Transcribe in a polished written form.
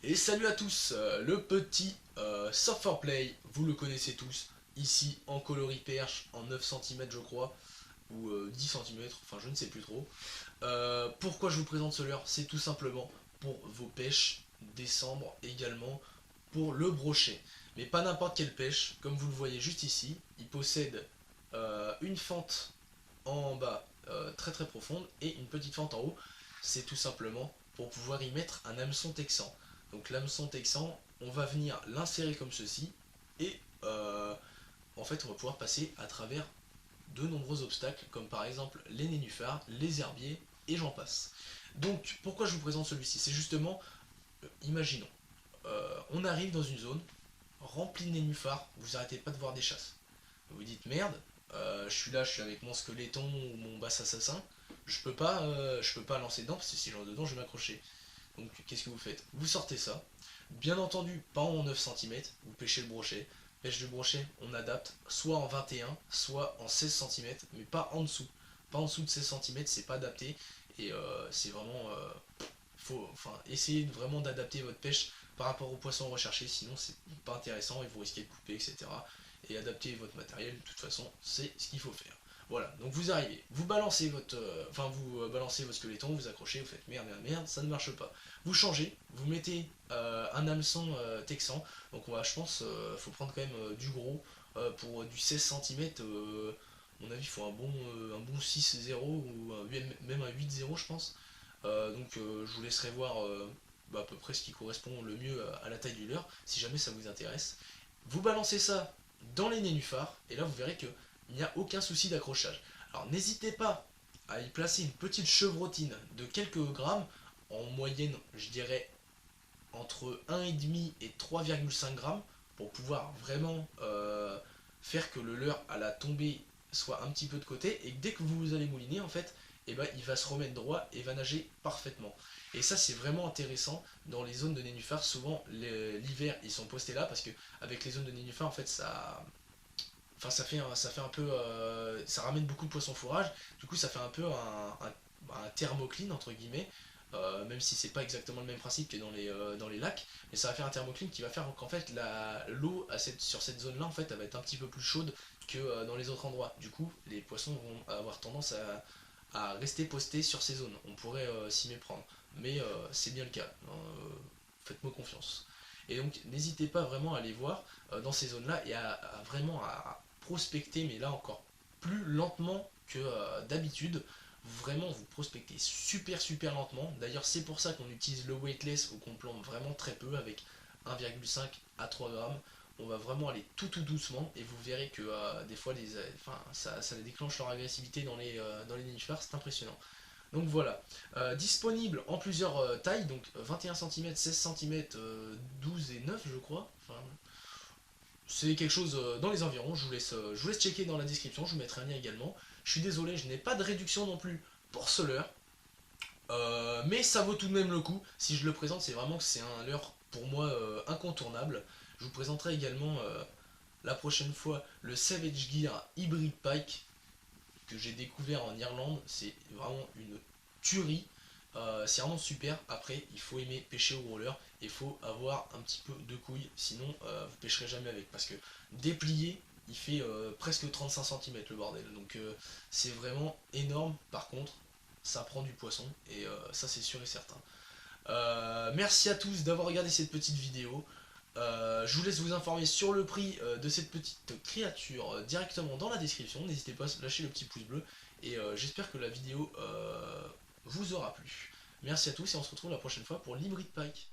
Et salut à tous, le petit Surfer Play, vous le connaissez tous, ici en coloris perche, en 9 cm je crois, ou 10 cm, enfin je ne sais plus trop. Pourquoi je vous présente ce leurre? C'est tout simplement pour vos pêches, décembre également, pour le brochet. Mais pas n'importe quelle pêche, comme vous le voyez juste ici, il possède une fente en bas très très profonde et une petite fente en haut. C'est tout simplement pour pouvoir y mettre un hameçon texan. Donc l'hameçon texan, on va venir l'insérer comme ceci et en fait on va pouvoir passer à travers de nombreux obstacles comme par exemple les nénuphars, les herbiers et j'en passe. Donc pourquoi je vous présente celui-ci? C'est justement, imaginons, on arrive dans une zone remplie de nénuphars, vous arrêtez pas de voir des chasses. Vous vous dites merde, je suis avec mon squeletton ou mon basse assassin, je peux pas lancer dedans parce que si je rentre dedans je vais m'accrocher. Donc qu'est-ce que vous faites? Vous sortez ça, bien entendu pas en 9 cm, vous pêchez le brochet. Pêche de brochet, on adapte soit en 21, soit en 16 cm, mais pas en dessous. Pas en dessous de 16 cm, c'est pas adapté, et c'est vraiment... faut essayer vraiment d'adapter votre pêche par rapport aux poissons recherchés, sinon c'est pas intéressant et vous risquez de couper, etc. Et adapter votre matériel, de toute façon, c'est ce qu'il faut faire. Voilà, donc vous arrivez, vous balancez votre, balancez votre squeletton, vous accrochez, vous faites merde, merde, merde, ça ne marche pas. Vous changez, vous mettez un hameçon texan, donc je pense, faut prendre quand même du gros pour du 16 cm. À mon avis, il faut un bon 6-0 ou même un 8-0, je pense. Je vous laisserai voir à peu près ce qui correspond le mieux à la taille du leurre, si jamais ça vous intéresse. Vous balancez ça dans les nénuphars, et là vous verrez qu'il n'y a aucun souci d'accrochage. Alors n'hésitez pas à y placer une petite chevrotine de quelques grammes, en moyenne je dirais entre 1,5 et 3,5 grammes, pour pouvoir vraiment faire que le leurre à la tombée soit un petit peu de côté, et dès que vous allez mouliner en fait, eh ben, il va se remettre droit et va nager parfaitement. Et ça c'est vraiment intéressant dans les zones de nénuphars. Souvent l'hiver ils sont postés là parce que avec les zones de nénuphars en fait ça fait un peu ça ramène beaucoup de poissons fourrage. Du coup ça fait un peu un thermocline entre guillemets. Même si c'est pas exactement le même principe que dans les lacs, mais ça va faire un thermocline qui va faire qu'en fait l'eau sur cette zone là en fait elle va être un petit peu plus chaude que dans les autres endroits. Du coup les poissons vont avoir tendance à rester postés sur ces zones. On pourrait s'y méprendre, mais c'est bien le cas. Faites-moi confiance. Et donc n'hésitez pas vraiment à aller voir dans ces zones-là et vraiment à prospecter, mais là encore plus lentement que d'habitude. Vraiment vous prospectez super lentement. D'ailleurs c'est pour ça qu'on utilise le weightless ou qu'on plante vraiment très peu avec 1,5 à 3 grammes. On va vraiment aller tout doucement et vous verrez que des fois ça déclenche leur agressivité dans les nénuphars, c'est impressionnant. Donc voilà, disponible en plusieurs tailles, donc 21 cm, 16 cm, 12 et 9 je crois. Enfin, c'est quelque chose dans les environs, je vous laisse checker dans la description, je vous mettrai un lien également. Je suis désolé, je n'ai pas de réduction non plus pour ce leurre, mais ça vaut tout de même le coup. Si je le présente, c'est vraiment que c'est un leurre pour moi incontournable. Je vous présenterai également la prochaine fois le Savage Gear Hybrid Pike que j'ai découvert en Irlande. C'est vraiment une tuerie. C'est vraiment super. Après, il faut aimer pêcher au gros leurre et il faut avoir un petit peu de couilles, sinon vous pêcherez jamais avec. Parce que déplié, il fait presque 35 cm le bordel. Donc c'est vraiment énorme. Par contre, ça prend du poisson et ça c'est sûr et certain. Merci à tous d'avoir regardé cette petite vidéo. Je vous laisse vous informer sur le prix de cette petite créature directement dans la description. N'hésitez pas à lâcher le petit pouce bleu. Et j'espère que la vidéo vous aura plu. Merci à tous et on se retrouve la prochaine fois pour l'Hybrid Pike.